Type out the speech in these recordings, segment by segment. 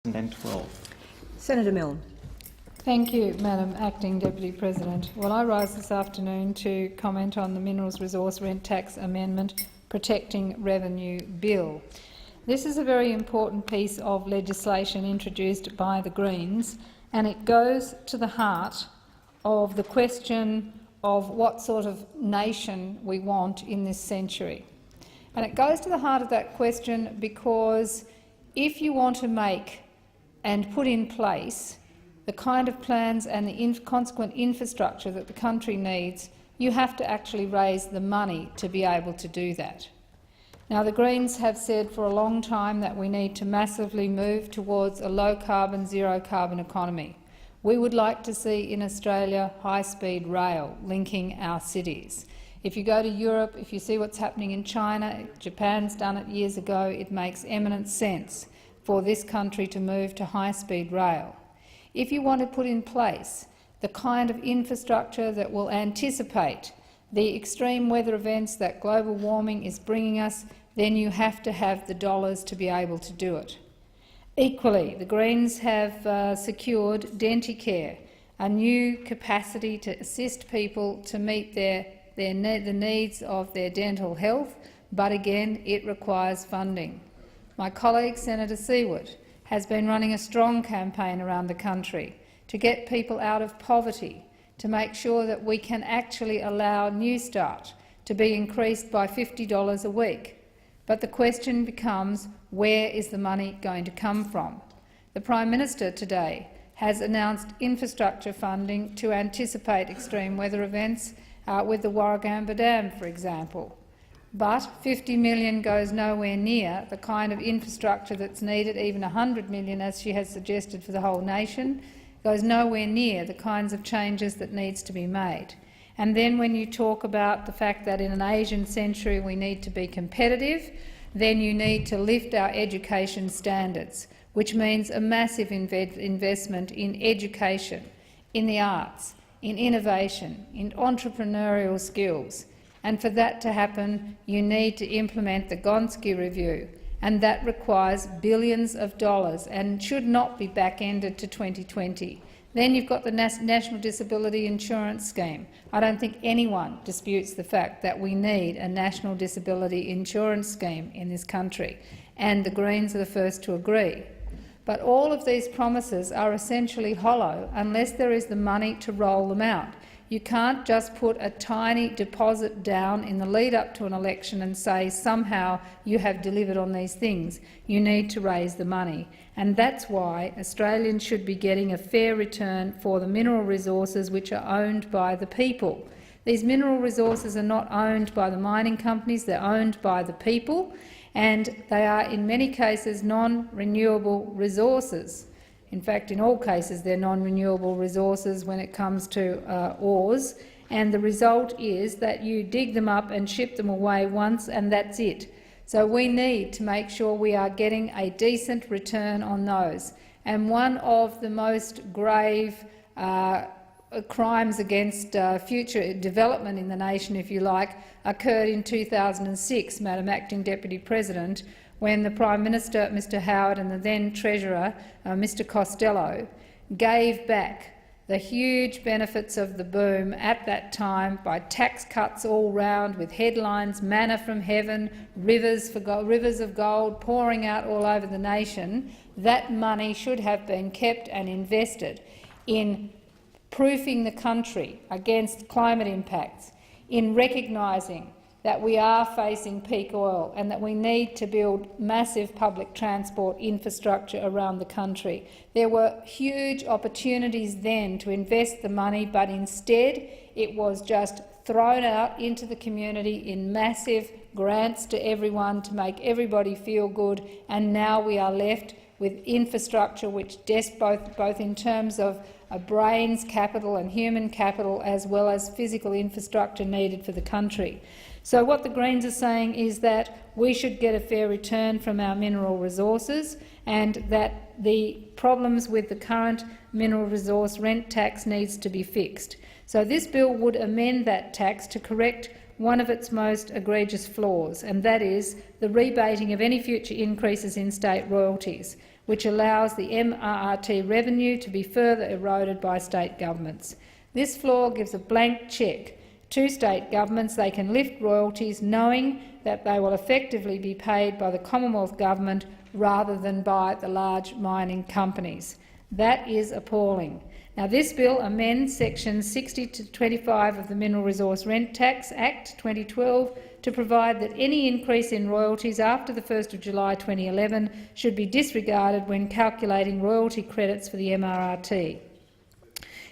2012. Senator Milne. Thank you, Madam Acting Deputy President. Well, I rise this afternoon to comment on the Minerals Resource Rent Tax Amendment Protecting Revenue Bill. This is a very important piece of legislation introduced by the Greens, and it goes to the heart of the question of what sort of nation we want in this century. And it goes to the heart of that question because if you want to make and put in place the kind of plans and the consequent infrastructure that the country needs, you have to actually raise the money to be able to do that. Now, the Greens have said for a long time that we need to massively move towards a low-carbon, zero-carbon economy. We would like to see in Australia high-speed rail linking our cities. If you go to Europe, if you see what's happening in China, Japan's done it years ago, it makes eminent sense for this country to move to high-speed rail. If you want to put in place the kind of infrastructure that will anticipate the extreme weather events that global warming is bringing us, then you have to have the dollars to be able to do it. Equally, the Greens have secured DentiCare, a new capacity to assist people to meet the needs of their dental health, but again it requires funding. My colleague Senator Seward has been running a strong campaign around the country to get people out of poverty, to make sure that we can actually allow Newstart to be increased by $50 a week. But the question becomes, where is the money going to come from? The Prime Minister today has announced infrastructure funding to anticipate extreme weather events with the Warragamba Dam, for example. But $50 million goes nowhere near the kind of infrastructure that's needed. Even $100 million, as she has suggested, for the whole nation, goes nowhere near the kinds of changes that needs to be made. And then when you talk about the fact that in an Asian century we need to be competitive, then you need to lift our education standards, which means a massive investment in education, in the arts, in innovation, in entrepreneurial skills. And for that to happen, you need to implement the Gonski Review, and that requires billions of dollars and should not be back-ended to 2020. Then you've got the National Disability Insurance Scheme. I don't think anyone disputes the fact that we need a National Disability Insurance Scheme in this country, and the Greens are the first to agree. But all of these promises are essentially hollow unless there is the money to roll them out. You can't just put a tiny deposit down in the lead-up to an election and say somehow you have delivered on these things. You need to raise the money. And that's why Australians should be getting a fair return for the mineral resources which are owned by the people. These mineral resources are not owned by the mining companies, they're owned by the people, and they are in many cases non-renewable resources. In fact, in all cases, they're non-renewable resources when it comes to ores, and the result is that you dig them up and ship them away once, and that's it. So we need to make sure we are getting a decent return on those. And one of the most grave crimes against future development in the nation, if you like, occurred in 2006, Madam Acting Deputy President, when the Prime Minister, Mr Howard, and the then Treasurer, Mr Costello, gave back the huge benefits of the boom at that time by tax cuts all round, with headlines, manna from heaven, rivers of gold pouring out all over the nation. That money should have been kept and invested in proofing the country against climate impacts, in recognising that we are facing peak oil and that we need to build massive public transport infrastructure around the country. There were huge opportunities then to invest the money, but instead it was just thrown out into the community in massive grants to everyone to make everybody feel good, and now we are left with infrastructure which both in terms of brains capital and human capital, as well as physical infrastructure needed for the country. So what the Greens are saying is that we should get a fair return from our mineral resources, and that the problems with the current mineral resource rent tax needs to be fixed. So this bill would amend that tax to correct one of its most egregious flaws, and that is the rebating of any future increases in state royalties. which allows the MRRT revenue to be further eroded by state governments. This flaw gives a blank cheque to state governments. They can lift royalties knowing that they will effectively be paid by the Commonwealth Government rather than by the large mining companies. That is appalling. Now, this bill amends sections 60 to 25 of the Mineral Resource Rent Tax Act 2012 to provide that any increase in royalties after the 1st of July 2011 should be disregarded when calculating royalty credits for the MRRT.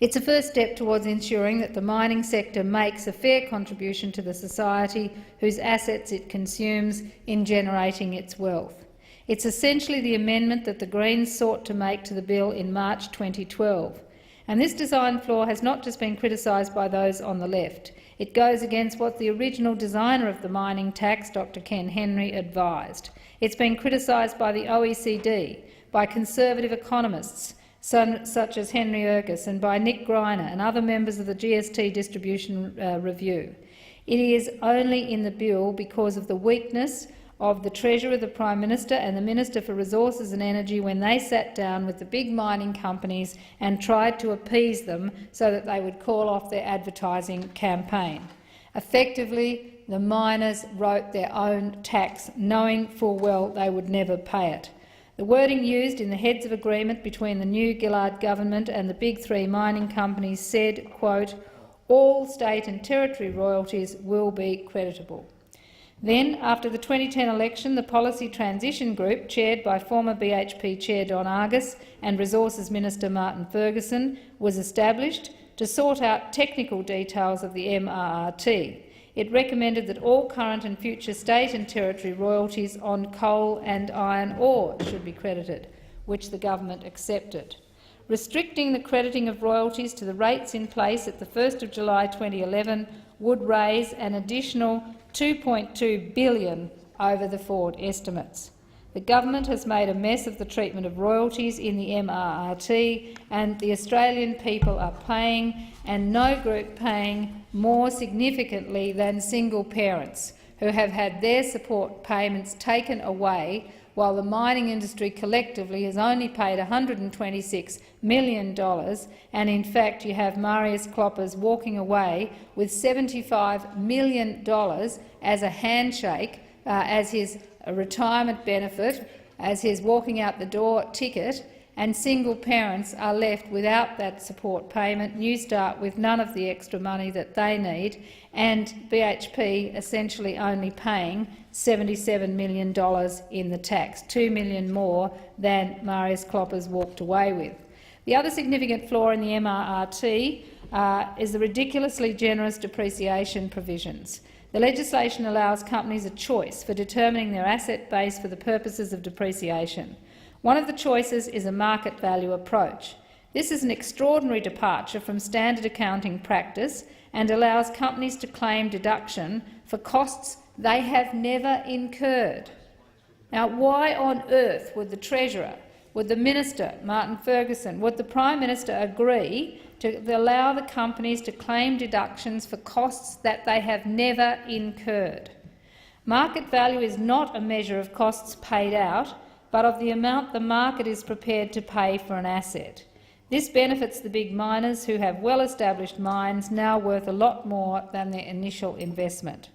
It's a first step towards ensuring that the mining sector makes a fair contribution to the society whose assets it consumes in generating its wealth. It's essentially the amendment that the Greens sought to make to the bill in March 2012. And this design flaw has not just been criticised by those on the left. It goes against what the original designer of the mining tax, Dr Ken Henry, advised. It's been criticised by the OECD, by conservative economists such as Henry Erkes, and by Nick Greiner and other members of the GST Distribution Review. It is only in the bill because of the weakness of the Treasurer, the Prime Minister and the Minister for Resources and Energy when they sat down with the big mining companies and tried to appease them so that they would call off their advertising campaign. Effectively, the miners wrote their own tax, knowing full well they would never pay it. The wording used in the heads of agreement between the new Gillard government and the big three mining companies said, quote, "All state and territory royalties will be creditable." Then, after the 2010 election, the Policy Transition Group, chaired by former BHP Chair Don Argus and Resources Minister Martin Ferguson, was established to sort out technical details of the MRRT. It recommended that all current and future state and territory royalties on coal and iron ore should be credited, which the government accepted. Restricting the crediting of royalties to the rates in place at the 1st of July 2011 would raise an additional $2.2 billion over the forward estimates. The government has made a mess of the treatment of royalties in the MRRT, and the Australian people are paying, and no group paying more significantly than single parents, who have had their support payments taken away, while the mining industry collectively has only paid $126 million, and in fact you have Marius Kloppers walking away with $75 million as a handshake, as his retirement benefit, as his walking out the door ticket, and single parents are left without that support payment, Newstart with none of the extra money that they need, and BHP essentially only paying $77 million in the tax, $2 million more than Marius Kloppers walked away with. The other significant flaw in the MRRT is the ridiculously generous depreciation provisions. The legislation allows companies a choice for determining their asset base for the purposes of depreciation. One of the choices is a market value approach. This is an extraordinary departure from standard accounting practice and allows companies to claim deduction for costs they have never incurred. Now, why on earth would the Treasurer, would the Minister, Martin Ferguson, would the Prime Minister agree to allow the companies to claim deductions for costs that they have never incurred? Market value is not a measure of costs paid out, but of the amount the market is prepared to pay for an asset. This benefits the big miners who have well-established mines now worth a lot more than their initial investment.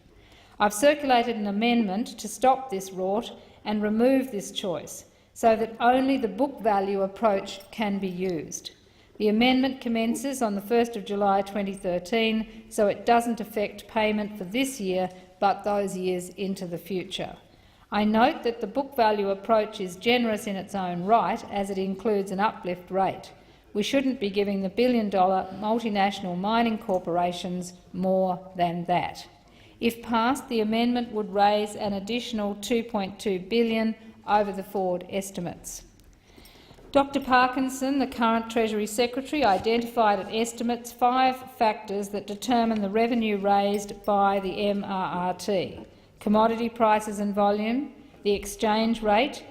I've circulated an amendment to stop this rort and remove this choice, so that only the book value approach can be used. The amendment commences on the 1st of July 2013, so it doesn't affect payment for this year but those years into the future. I note that the book value approach is generous in its own right, as it includes an uplift rate. We shouldn't be giving the billion-dollar multinational mining corporations more than that. If passed, the amendment would raise an additional $2.2 billion over the forward estimates. Dr Parkinson, the current Treasury Secretary, identified at estimates 5 factors that determine the revenue raised by the MRRT: commodity prices and volume, the exchange rate,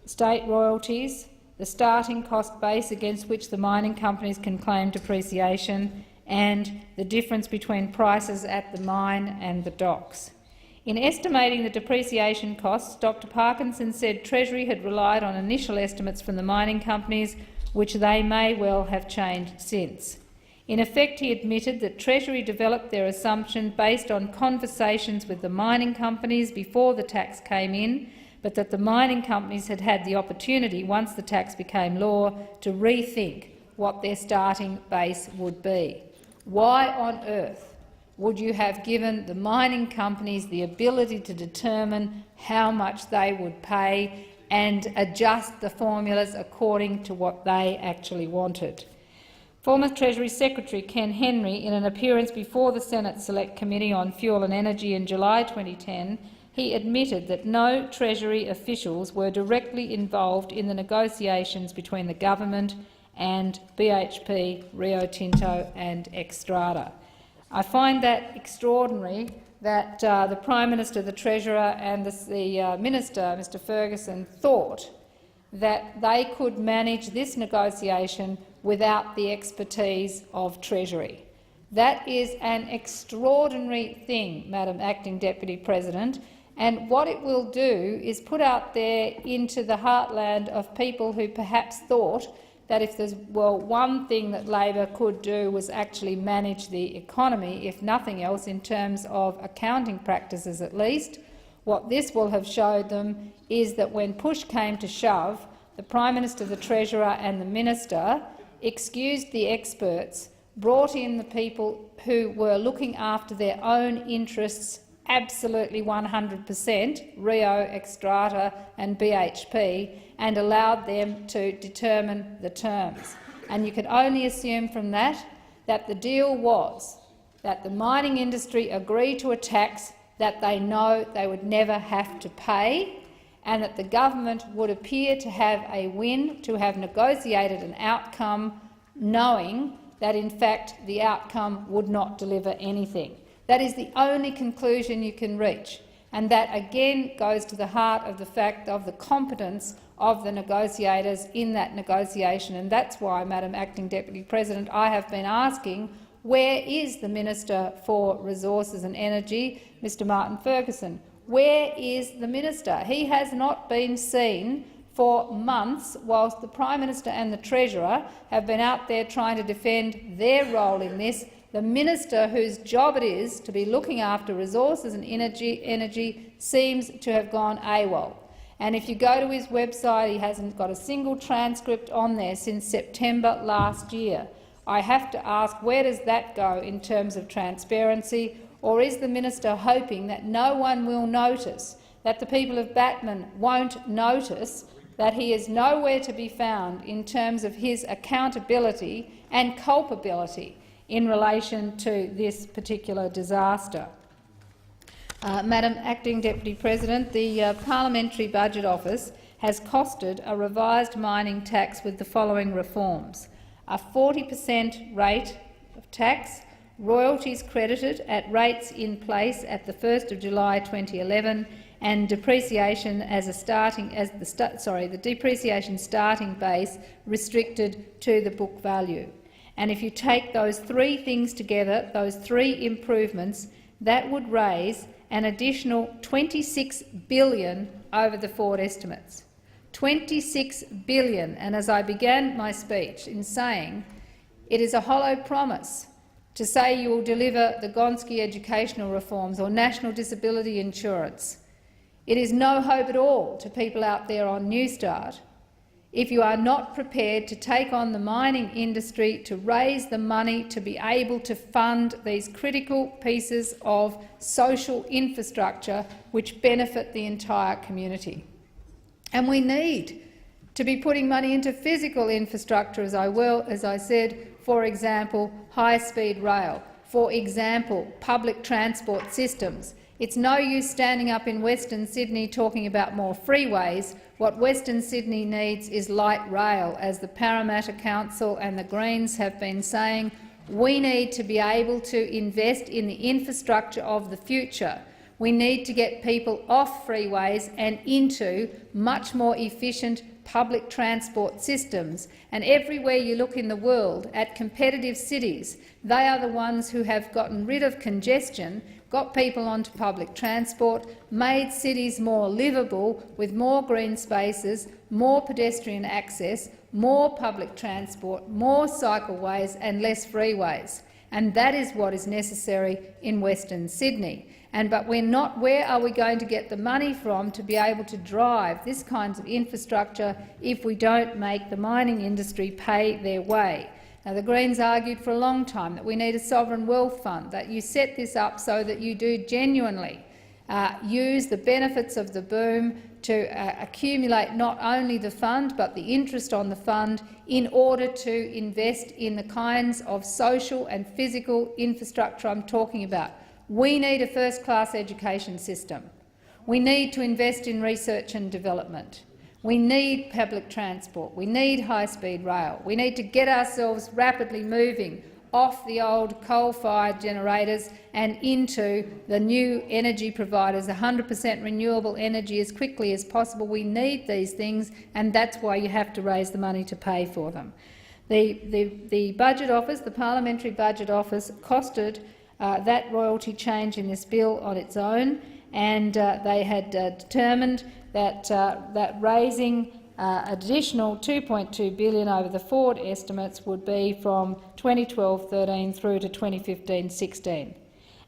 state royalties, the starting cost base against which the mining companies can claim depreciation, and the difference between prices at the mine and the docks. In estimating the depreciation costs, Dr Parkinson said Treasury had relied on initial estimates from the mining companies, which they may well have changed since. In effect, he admitted that Treasury developed their assumption based on conversations with the mining companies before the tax came in, but that the mining companies had had the opportunity, once the tax became law, to rethink what their starting base would be. Why on earth would you have given the mining companies the ability to determine how much they would pay and adjust the formulas according to what they actually wanted? Former Treasury Secretary Ken Henry, in an appearance before the Senate Select Committee on Fuel and Energy in July 2010, he admitted that no Treasury officials were directly involved in the negotiations between the government and BHP, Rio Tinto and Xstrata. I find that extraordinary that the Prime Minister, the Treasurer and the Minister, Mr Ferguson, thought that they could manage this negotiation without the expertise of Treasury. That is an extraordinary thing, Madam Acting Deputy President, and what it will do is put out there into the heartland of people who perhaps thought that if there's one thing that Labor could do was actually manage the economy, if nothing else in terms of accounting practices at least, what this will have showed them is that when push came to shove, the Prime Minister, the Treasurer and the Minister excused the experts, brought in the people who were looking after their own interests absolutely 100%, Rio, Xstrata and BHP, and allowed them to determine the terms. And you can only assume from that that the deal was that the mining industry agreed to a tax that they know they would never have to pay, and that the government would appear to have a win, to have negotiated an outcome knowing that in fact the outcome would not deliver anything. That is the only conclusion you can reach, and that again goes to the heart of the fact of the competence of the negotiators in that negotiation. And that's why, Madam Acting Deputy President, I have been asking, where is the Minister for Resources and Energy, Mr Martin Ferguson? Where is the Minister? He has not been seen for months, whilst the Prime Minister and the Treasurer have been out there trying to defend their role in this. The Minister, whose job it is to be looking after resources and energy seems to have gone AWOL. And if you go to his website, he hasn't got a single transcript on there since September last year. I have to ask, where does that go in terms of transparency? Or is the Minister hoping that no one will notice, that the people of Batman won't notice that he is nowhere to be found in terms of his accountability and culpability in relation to this particular disaster? Madam Acting Deputy President, the Parliamentary Budget Office has costed a revised mining tax with the following reforms: a 40% rate of tax, royalties credited at rates in place at the 1st of July 2011, and depreciation as the depreciation starting base restricted to the book value. And if you take those three things together, those three improvements, that would raise an additional $26 billion over the forward estimates. $26 billion. And as I began my speech in saying, it is a hollow promise to say you will deliver the Gonski educational reforms or national disability insurance. It is no hope at all to people out there on Newstart if you are not prepared to take on the mining industry to raise the money to be able to fund these critical pieces of social infrastructure which benefit the entire community. And we need to be putting money into physical infrastructure, as I said, for example, high-speed rail, for example, public transport systems. It's no use standing up in Western Sydney talking about more freeways. What Western Sydney needs is light rail. As the Parramatta Council and the Greens have been saying, we need to be able to invest in the infrastructure of the future. We need to get people off freeways and into much more efficient public transport systems. And everywhere you look in the world at competitive cities, they are the ones who have gotten rid of congestion, got people onto public transport, made cities more livable with more green spaces, more pedestrian access, more public transport, more cycleways and less freeways. And that is what is necessary in Western Sydney. But we're not. Where are we going to get the money from to be able to drive this kind of infrastructure if we don't make the mining industry pay their way? Now, the Greens argued for a long time that we need a sovereign wealth fund, that you set this up so that you do genuinely use the benefits of the boom to accumulate not only the fund but the interest on the fund in order to invest in the kinds of social and physical infrastructure I'm talking about. We need a first-class education system. We need to invest in research and development. We need public transport. We need high-speed rail. We need to get ourselves rapidly moving off the old coal-fired generators and into the new energy providers, 100% renewable energy as quickly as possible. We need these things, and that's why you have to raise the money to pay for them. The Budget Office, the Parliamentary Budget Office, costed that royalty change in this bill on its own, and they had determined that raising additional $2.2 billion over the forward estimates would be from 2012-13 through to 2015-16.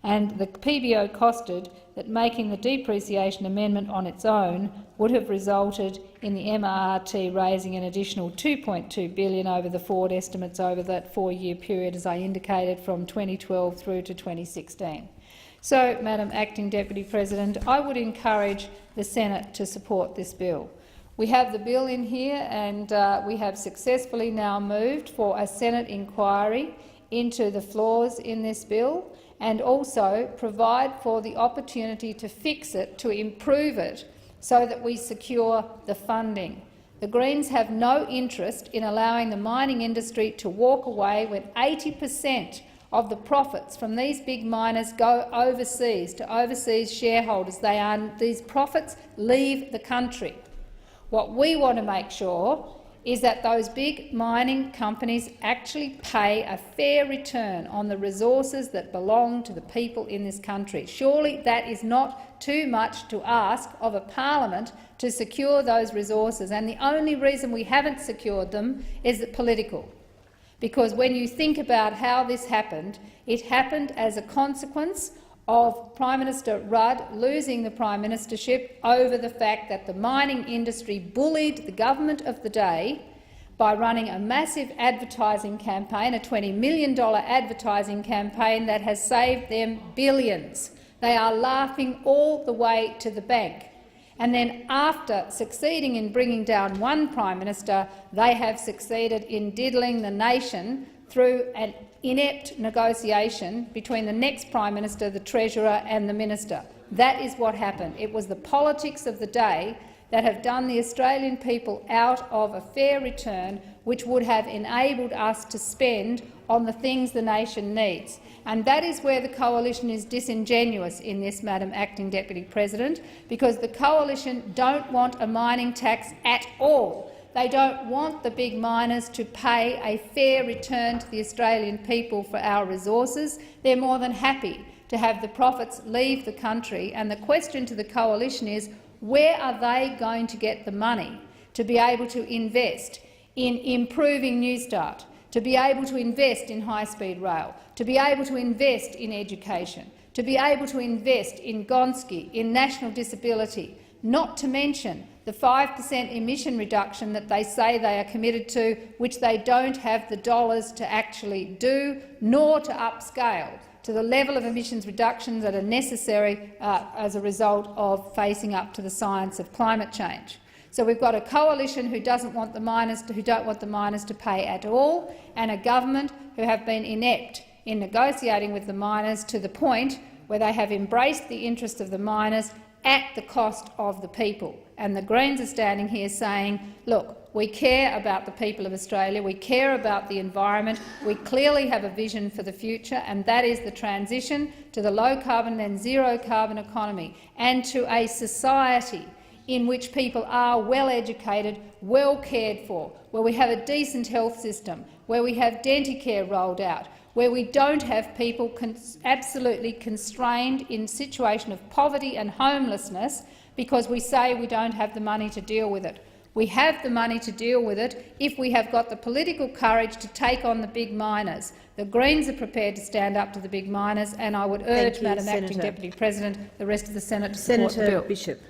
And the PBO costed that making the depreciation amendment on its own would have resulted in the MRRT raising an additional $2.2 billion over the forward estimates over that 4-year period, as I indicated, from 2012 through to 2016. So, Madam Acting Deputy President, I would encourage the Senate to support this bill. We have the bill in here, and we have successfully now moved for a Senate inquiry into the flaws in this bill, and also provide for the opportunity to fix it, to improve it, so that we secure the funding. The Greens have no interest in allowing the mining industry to walk away when 80% of the profits from these big miners go overseas to overseas shareholders. These profits leave the country. What we want to make sure is that those big mining companies actually pay a fair return on the resources that belong to the people in this country. Surely that is not too much to ask of a parliament to secure those resources, and the only reason we haven't secured them is political. Because when you think about how this happened, it happened as a consequence of Prime Minister Rudd losing the Prime Ministership over the fact that the mining industry bullied the government of the day by running a massive advertising campaign, a $20 million advertising campaign that has saved them billions. They are laughing all the way to the bank. And then, after succeeding in bringing down one Prime Minister, they have succeeded in diddling the nation through an inept negotiation between the next Prime Minister, the Treasurer and the Minister. That is what happened. It was the politics of the day that have done the Australian people out of a fair return which would have enabled us to spend on the things the nation needs. And that is where the coalition is disingenuous in this, Madam Acting Deputy President, because the coalition don't want a mining tax at all. They don't want the big miners to pay a fair return to the Australian people for our resources. They're more than happy to have the profits leave the country. And the question to the coalition is, where are they going to get the money to be able to invest in improving Newstart, to be able to invest in high-speed rail, to be able to invest in education, to be able to invest in Gonski, in national disability, not to mention the 5% emission reduction that they say they are committed to, which they don't have the dollars to actually do, nor to upscale to the level of emissions reductions that are necessary as a result of facing up to the science of climate change. So we've got a coalition who don't want the miners to pay at all, and a government who have been inept in negotiating with the miners to the point where they have embraced the interest of the miners at the cost of the people. And the Greens are standing here saying, look, we care about the people of Australia, we care about the environment, we clearly have a vision for the future, and that is the transition to the low-carbon and zero-carbon economy and to a society in which people are well-educated, well cared for, where we have a decent health system, where we have Denticare rolled out, where we don't have people absolutely constrained in situation of poverty and homelessness because we say we don't have the money to deal with it. We have the money to deal with it if we have got the political courage to take on the big miners. The Greens are prepared to stand up to the big miners, and I would urge, Madam Acting Deputy President, the rest of the Senate to support the bill. Bishop.